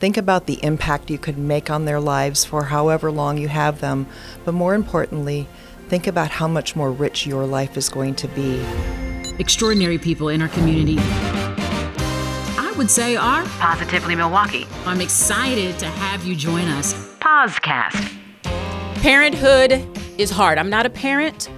Think about the impact you could make on their lives for however long you have them, but more importantly, think about how much more rich your life is going to be. Extraordinary people in our community, I would say, are Positively Milwaukee. I'm excited to have you join us. PozCast. Parenthood is hard. I'm not a parent,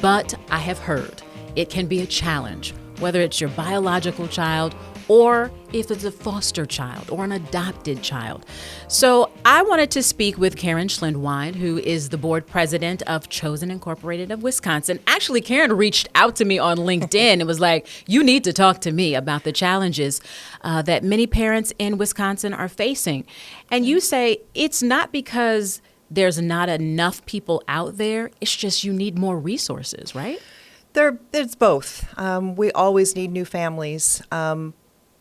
but I have heard it can be a challenge, whether it's your biological child or if it's a foster child or an adopted child. So I wanted to speak with Karen Schlindwein, who is the board president of Chosen Incorporated of Wisconsin. Actually, Karen reached out to me on LinkedIn and was like, you need to talk to me about the challenges that many parents in Wisconsin are facing. And you say it's not because there's not enough people out there, it's just you need more resources, right? It's both. We always need new families.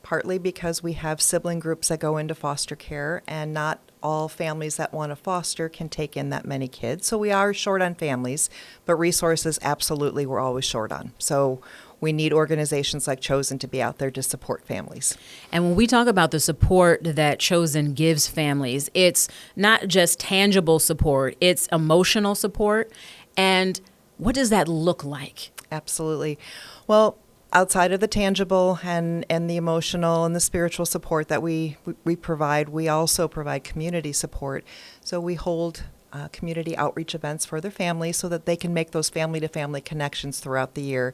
Partly because we have sibling groups that go into foster care, and not all families that want to foster can take in that many kids. So we are short on families, but resources, absolutely, we're always short on. So we need organizations like Chosen to be out there to support families. And when we talk about the support that Chosen gives families, it's not just tangible support, it's emotional support. And what does that look like? Absolutely. Well, outside of the tangible and the emotional and the spiritual support that we provide, we also provide community support. So we hold community outreach events for their families so that they can make those family-to-family connections throughout the year.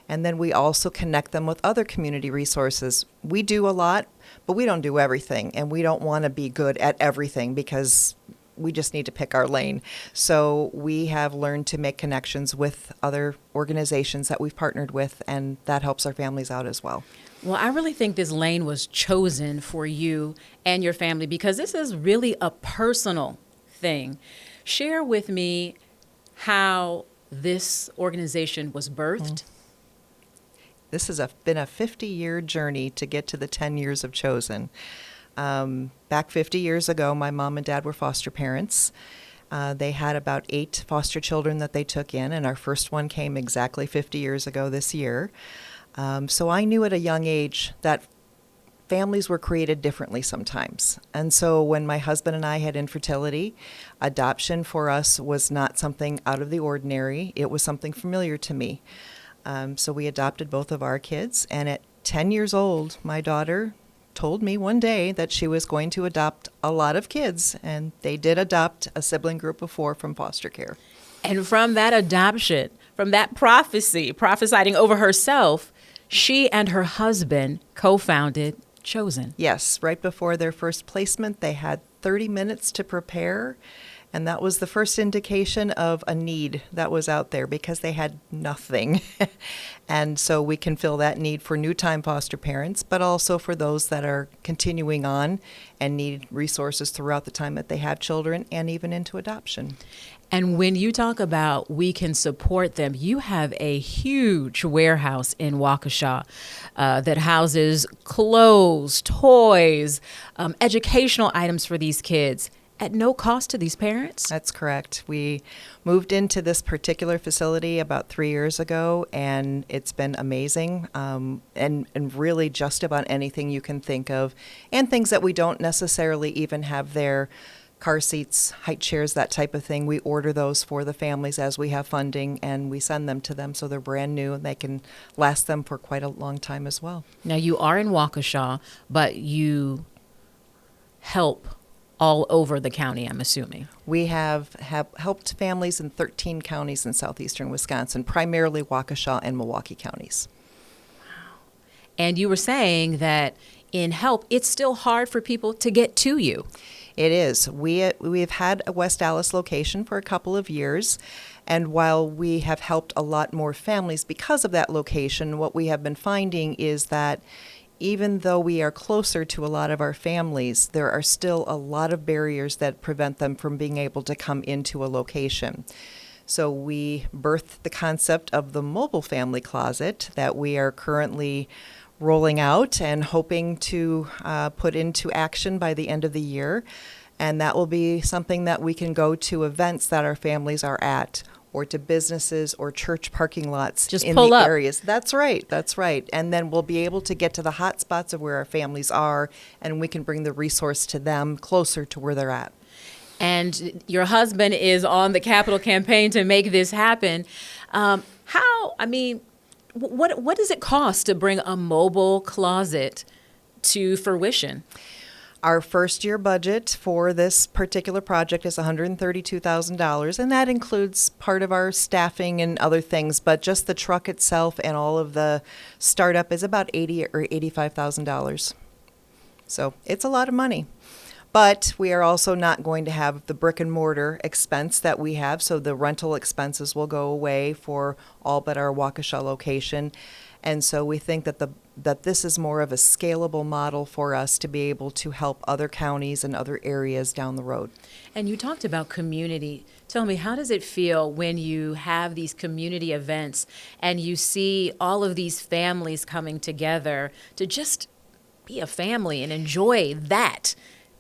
And then we also connect them with other community resources. We do a lot, but we don't do everything, and we don't want to be good at everything because we just need to pick our lane. So we have learned to make connections with other organizations that we've partnered with, and that helps our families out as well. Well, I really think this lane was chosen for you and your family because this is really a personal thing. Share with me how this organization was birthed. This has been a 50-year journey to get to the 10 years of Chosen. Back 50 years ago, my mom and dad were foster parents. They had about 8 foster children that they took in, and our first one came exactly 50 years ago this year. So I knew at a young age that families were created differently sometimes. And so when my husband and I had infertility, adoption for us was not something out of the ordinary. It was something familiar to me. So we adopted both of our kids, and at 10 years old, my daughter told me one day that she was going to adopt a lot of kids, and they did adopt a sibling group of 4 from foster care. And from that adoption, from that prophesying over herself, she and her husband co-founded Chosen. Yes, right before their first placement, they had 30 minutes to prepare, and that was the first indication of a need that was out there because they had nothing. And so we can fill that need for new-time foster parents, but also for those that are continuing on and need resources throughout the time that they have children and even into adoption. And when you talk about we can support them, you have a huge warehouse in Waukesha that houses clothes, toys, educational items for these kids at no cost to these parents? That's correct. We moved into this particular facility about 3 years ago, and it's been amazing, and really just about anything you can think of, and things that we don't necessarily even have there. Car seats, height chairs, that type of thing. We order those for the families as we have funding, and we send them to them so they're brand new and they can last them for quite a long time as well. Now, you are in Waukesha, but you help all over the county, I'm assuming. We have helped families in 13 counties in southeastern Wisconsin, primarily Waukesha and Milwaukee counties. Wow. And you were saying that in help, it's still hard for people to get to you. It is. We've had a West Dallas location for a couple of years, and while we have helped a lot more families because of that location, what we have been finding is that even though we are closer to a lot of our families, there are still a lot of barriers that prevent them from being able to come into a location. So we birthed the concept of the mobile family closet that we are currently rolling out and hoping to put into action by the end of the year. And that will be something that we can go to events that our families are at, or to businesses or church parking lots Just in pull the up. areas. That's right. That's right. And then we'll be able to get to the hot spots of where our families are, and we can bring the resource to them closer to where they're at. And your husband is on the capital campaign to make this happen. What does it cost to bring a mobile closet to fruition? Our first year budget for this particular project is $132,000, and that includes part of our staffing and other things, but just the truck itself and all of the startup is about $80,000 or $85,000. So it's a lot of money. But we are also not going to have the brick and mortar expense that we have, so the rental expenses will go away for all but our Waukesha location. And so we think that this is more of a scalable model for us to be able to help other counties and other areas down the road. And you talked about community. Tell me, how does it feel when you have these community events and you see all of these families coming together to just be a family and enjoy that?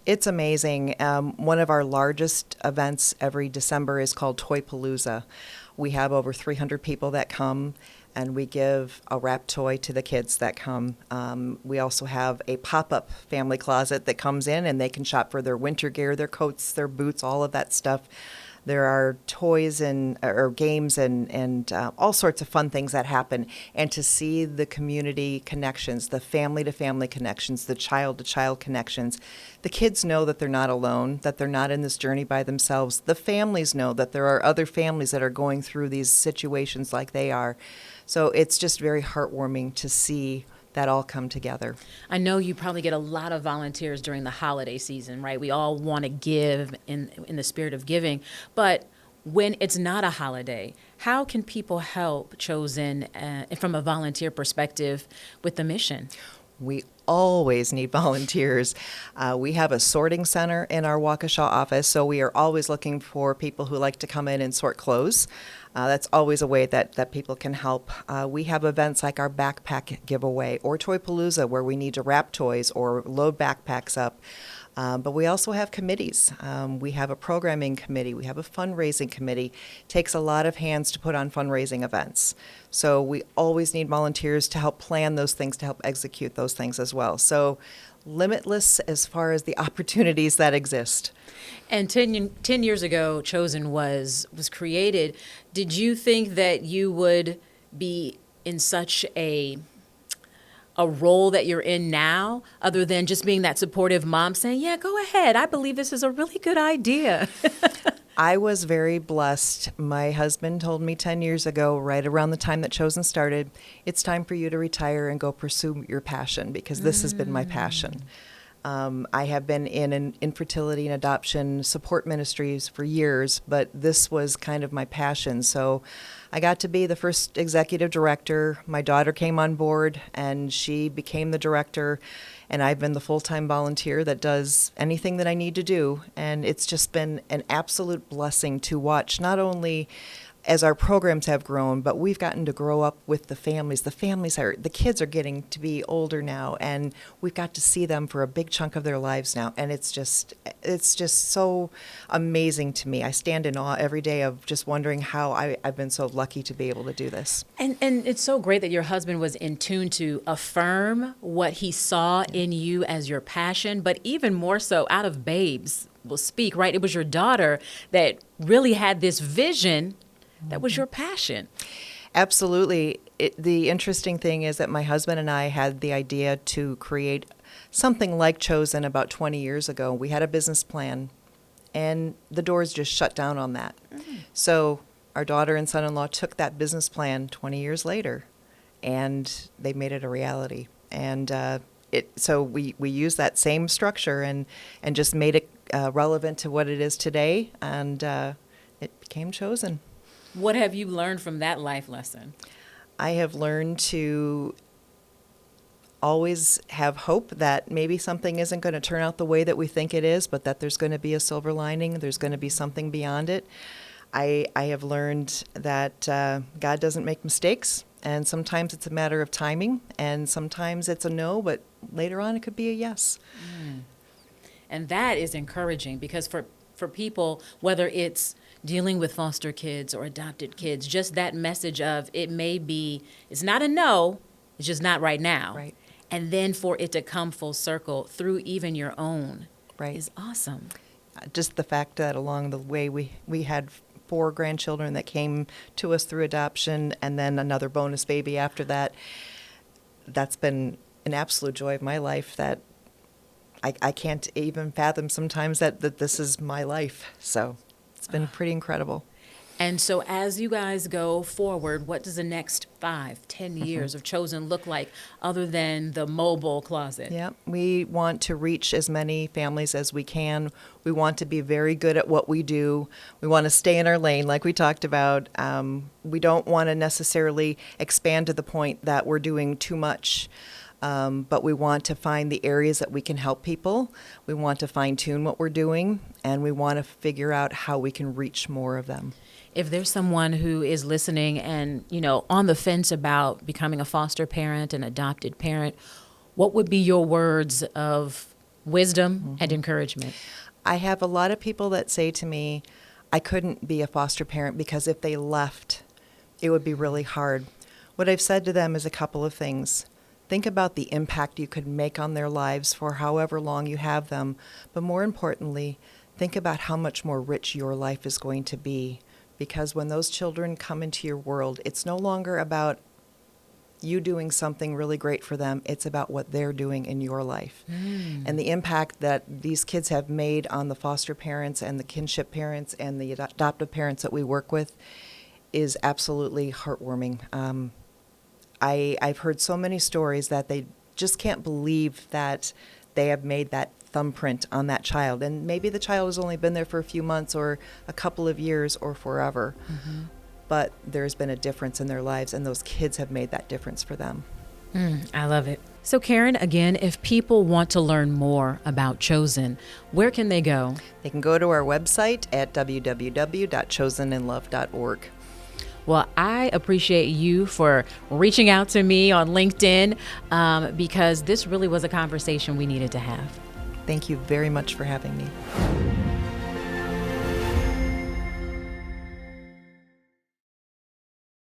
It's amazing. One of our largest events every December is called Toypalooza. We have over 300 people that come, and we give a wrapped toy to the kids that come. We also have a pop-up family closet that comes in, and they can shop for their winter gear, their coats, their boots, all of that stuff. There are toys or games and all sorts of fun things that happen. And to see the community connections, the family-to-family connections, the child-to-child connections, the kids know that they're not alone, that they're not in this journey by themselves. The families know that there are other families that are going through these situations like they are. So it's just very heartwarming to see that all come together. I know you probably get a lot of volunteers during the holiday season, right? We all want to give in the spirit of giving, but when it's not a holiday, how can people help Chosen from a volunteer perspective with the mission? We always need volunteers. We have a sorting center in our Waukesha office, so we are always looking for people who like to come in and sort clothes. That's always a way that people can help. We have events like our backpack giveaway or Toypalooza, where we need to wrap toys or load backpacks up. But we also have committees. We have a programming committee. We have a fundraising committee. It takes a lot of hands to put on fundraising events. So we always need volunteers to help plan those things, to help execute those things as well. So limitless as far as the opportunities that exist. And 10 years ago, Chosen was created. Did you think that you would be in such a role that you're in now, other than just being that supportive mom saying, yeah, go ahead, I believe this is a really good idea? I was very blessed. My husband told me 10 years ago, right around the time that Chosen started, it's time for you to retire and go pursue your passion, because this has been my passion. I have been in an infertility and adoption support ministries for years, but this was kind of my passion. So I got to be the first executive director. My daughter came on board, and she became the director, and I've been the full-time volunteer that does anything that I need to do. And it's just been an absolute blessing to watch, not only as our programs have grown, but we've gotten to grow up with the families. The kids are getting to be older now, and we've got to see them for a big chunk of their lives now. And it's just so amazing to me. I stand in awe every day of just wondering how I've been so lucky to be able to do this. And it's so great that your husband was in tune to affirm what he saw in you as your passion, but even more so, out of babes will speak, right? It was your daughter that really had this vision that was your passion. Absolutely. The interesting thing is that my husband and I had the idea to create something like Chosen about 20 years ago. We had a business plan, and the doors just shut down on that. So our daughter and son-in-law took that business plan 20 years later, and they made it a reality. And so we used that same structure and just made it relevant to what it is today, and it became Chosen. What have you learned from that life lesson? I have learned to always have hope that maybe something isn't going to turn out the way that we think it is, but that there's going to be a silver lining. There's going to be something beyond it. I have learned that God doesn't make mistakes, and sometimes it's a matter of timing, and sometimes it's a no, but later on it could be a yes. And that is encouraging, because for for people, whether it's dealing with foster kids or adopted kids, just that message of it's not a no, it's just not right now. Right. And then for it to come full circle through even your own Right. is awesome. Just the fact that along the way we had 4 grandchildren that came to us through adoption, and then another bonus baby after that. That's been an absolute joy of my life that I can't even fathom sometimes that this is my life. So it's been pretty incredible. And so as you guys go forward, what does the next 5-10 years of Chosen look like other than the mobile closet? Yeah, we want to reach as many families as we can. We want to be very good at what we do. We want to stay in our lane, like we talked about. We don't want to necessarily expand to the point that we're doing too much. But we want to find the areas that we can help people. We want to fine-tune what we're doing, and we want to figure out how we can reach more of them. If there's someone who is listening and, on the fence about becoming a foster parent, an adopted parent, what would be your words of wisdom and encouragement? I have a lot of people that say to me, I couldn't be a foster parent because if they left, it would be really hard. What I've said to them is a couple of things. Think about the impact you could make on their lives for however long you have them. But more importantly, think about how much more rich your life is going to be. Because when those children come into your world, it's no longer about you doing something really great for them. It's about what they're doing in your life. And the impact that these kids have made on the foster parents and the kinship parents and the adoptive parents that we work with is absolutely heartwarming. I've heard so many stories that they just can't believe that they have made that thumbprint on that child. And maybe the child has only been there for a few months or a couple of years or forever. But there's been a difference in their lives, and those kids have made that difference for them. I love it. So Karen, again, if people want to learn more about Chosen, where can they go? They can go to our website at www.choseninlove.org. Well, I appreciate you for reaching out to me on LinkedIn because this really was a conversation we needed to have. Thank you very much for having me.